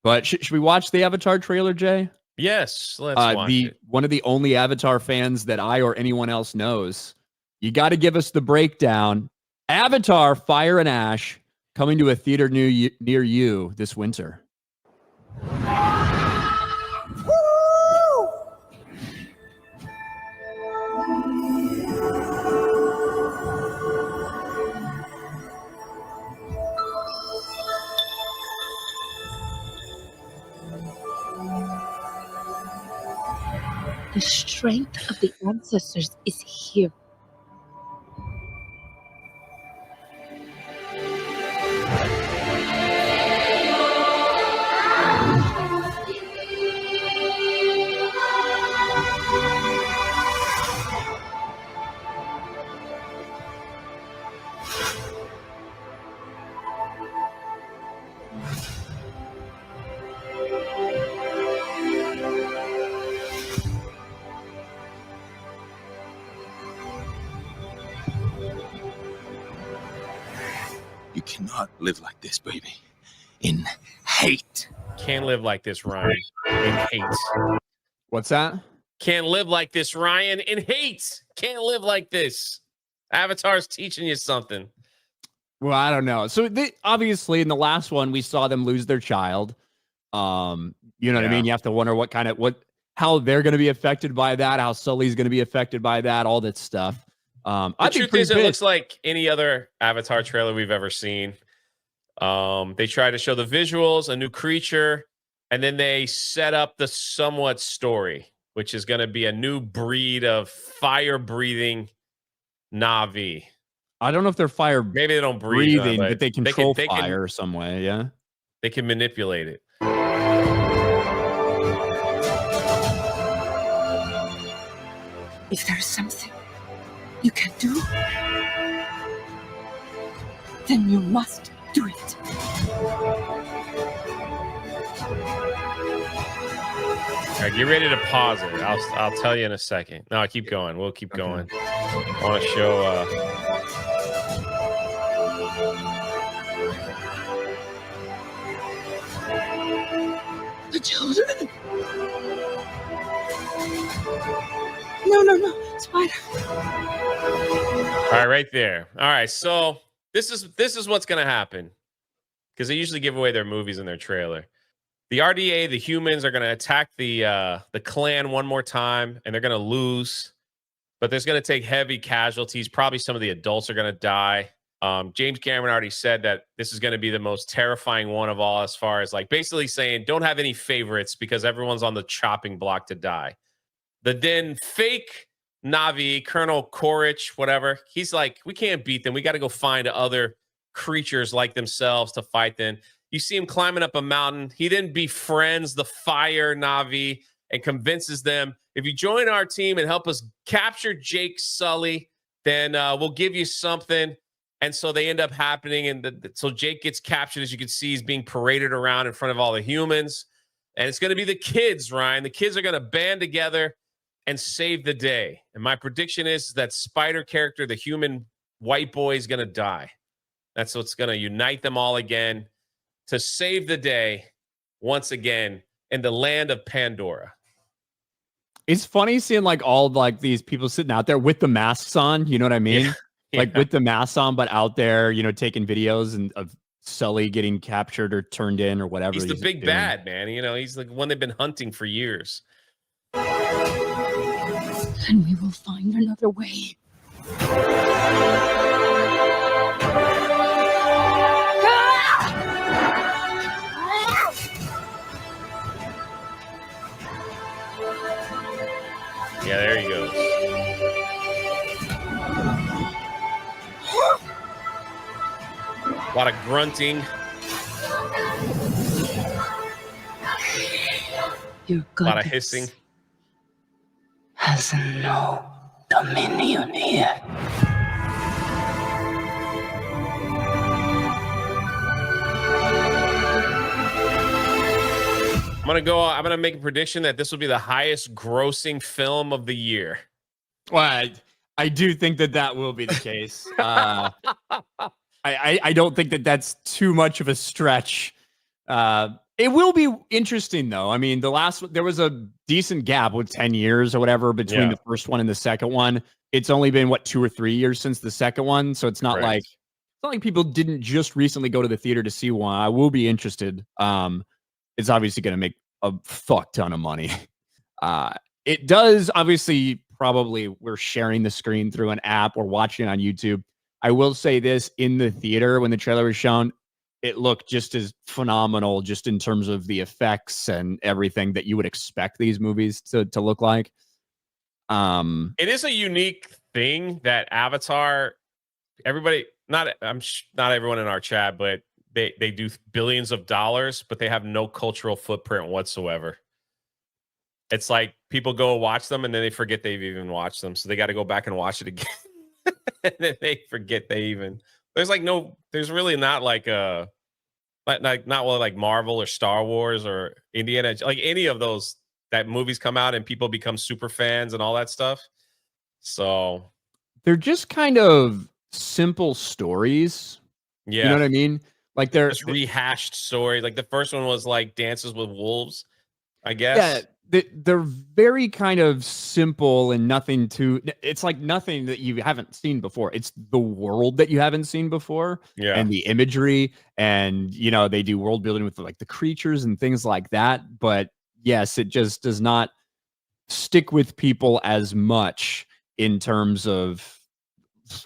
But should we watch the Avatar trailer, Jay? Yes, let's watch it. One of the only Avatar fans that I or anyone else knows. You got to give us the breakdown. Avatar: Fire and Ash coming to a theater near you this winter. The strength of the ancestors is here. You cannot live like this, baby. In hate. Can't live like this, Ryan. In hate. What's that? Can't live like this, Ryan. In hate. Can't live like this. Avatar's teaching you something. Well, I don't know. So obviously in the last one, we saw them lose their child. You know what I mean? You have to wonder how they're going to be affected by that, how Sully's going to be affected by that, all that stuff. The truth is, it looks like any other Avatar trailer we've ever seen. They try to show the visuals, a new creature, and then they set up the somewhat story, which is going to be a new breed of fire-breathing Na'vi. I don't know if they're fire. Maybe they don't breathe, but they control fire some way. Yeah, they can manipulate it. If there's something you can do, then you must do it. All right, get ready to pause it. I'll tell you in a second. No, keep going. We'll keep going. I want to show. The children. No, Spider. All right, right there. All right, so this is what's going to happen, because they usually give away their movies in their trailer. The RDA, the humans, are going to attack the clan one more time, and they're going to lose. But there's going to take heavy casualties. Probably some of the adults are going to die. James Cameron already said that this is going to be the most terrifying one of all, as far as like basically saying, don't have any favorites because everyone's on the chopping block to die. The then fake Na'vi, Colonel Korich, whatever, he's like, we can't beat them. We got to go find other creatures like themselves to fight them. You see him climbing up a mountain. He then befriends the fire Na'vi and convinces them, if you join our team and help us capture Jake Sully, then we'll give you something. And so they end up happening. And so Jake gets captured. As you can see, he's being paraded around in front of all the humans. And it's going to be the kids, Ryan. The kids are going to band together and save the day. And my prediction is that Spider character, the human white boy, is going to die. That's what's going to unite them all again to save the day once again in the land of Pandora. It's funny seeing like all like these people sitting out there with the masks on. You know what I mean? Yeah. Like with the masks on, but out there, you know, taking videos and of Sully getting captured or turned in or whatever. He's the big bad, man. You know, he's the one they've been hunting for years. And we will find another way. Yeah, there he goes. A lot of grunting. Your A lot of hissing. Has no dominion here. I'm gonna make a prediction that this will be the highest grossing film of the year. Well, I do think that will be the case. I don't think that that's too much of a stretch. It will be interesting though. I mean, there was a decent gap with 10 years or whatever between the first one and the second one. It's only been 2 or 3 years since the second one, so it's not like people didn't just recently go to the theater to see one. I will be interested. It's obviously going to make a fuck ton of money. It does obviously probably we're sharing the screen through an app or watching it on YouTube. I will say this, in the theater when the trailer was shown, it looked just as phenomenal just in terms of the effects and everything that you would expect these movies to look like. It is a unique thing that Avatar, everybody, not everyone in our chat, but they do billions of dollars, but they have no cultural footprint whatsoever. It's like people go watch them and then they forget they've even watched them. So they got to go back and watch it again. And then they forget there's really not like like Marvel or Star Wars or Indiana, like any of those that movies come out and people become super fans and all that stuff. So they're just kind of simple stories. Yeah. You know what I mean? Like they're just rehashed stories. Like the first one was like Dances with Wolves, I guess. Yeah. They're very kind of simple and nothing too. It's like nothing that you haven't seen before. It's the world that you haven't seen before, and the imagery, and they do world building with like the creatures and things like that. But yes, it just does not stick with people as much in terms of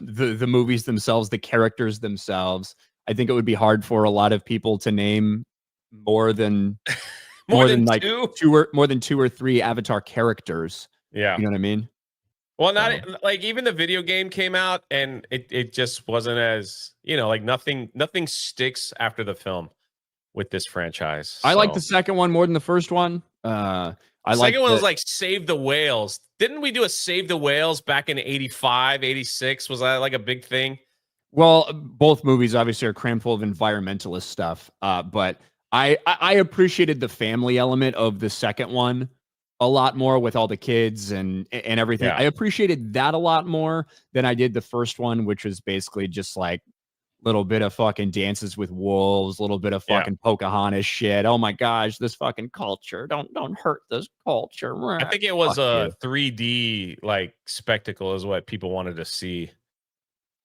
the movies themselves, the characters themselves. I think it would be hard for a lot of people to name more than. More than like two or three Avatar characters. Yeah. You know what I mean? Well, not like even the video game came out and it just wasn't as, like nothing sticks after the film with this franchise. I like the second one more than the first one. The second one was like Save the Whales. Didn't we do a Save the Whales back in 85, 86? Was that like a big thing? Well, both movies obviously are crammed full of environmentalist stuff. But I appreciated the family element of the second one a lot more with all the kids and everything. Yeah. I appreciated that a lot more than I did the first one, which was basically just like a little bit of fucking Dances with Wolves, a little bit of fucking Pocahontas shit. Oh my gosh, this fucking culture. Don't hurt this culture. I think it was a 3D like spectacle is what people wanted to see.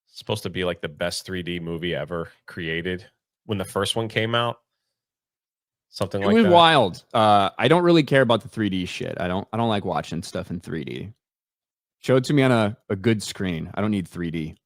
It's supposed to be like the best 3D movie ever created when the first one came out. Something like that. It was wild. I don't really care about the 3D shit. I don't like watching stuff in 3D. Show it to me on a good screen. I don't need 3D.